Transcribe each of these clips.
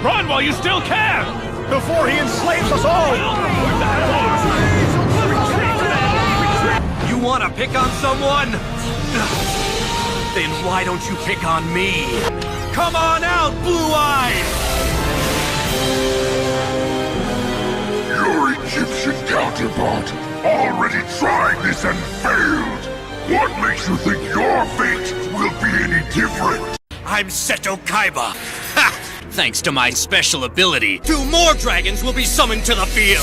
Run while you still can! Before he enslaves us all! You wanna pick on someone? Then why don't you pick on me? Come on out, Blue Eyes! Your Egyptian counterpart already tried this and failed. What makes you think your fate will be any different? I'm Seto Kaiba. Ha! Thanks to my special ability, 2 more dragons will be summoned to the field.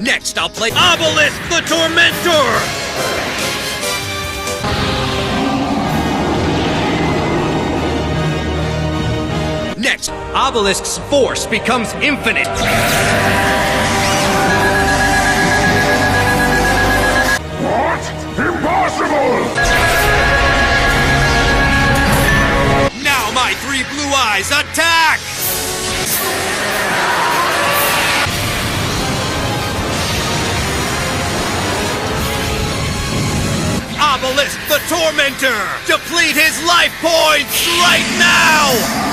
Next, I'll play Obelisk the Tormentor! Next, Obelisk's force becomes infinite! What? Impossible! Now my 3 blue eyes attack! Obelisk the Tormentor! Deplete his life points right now!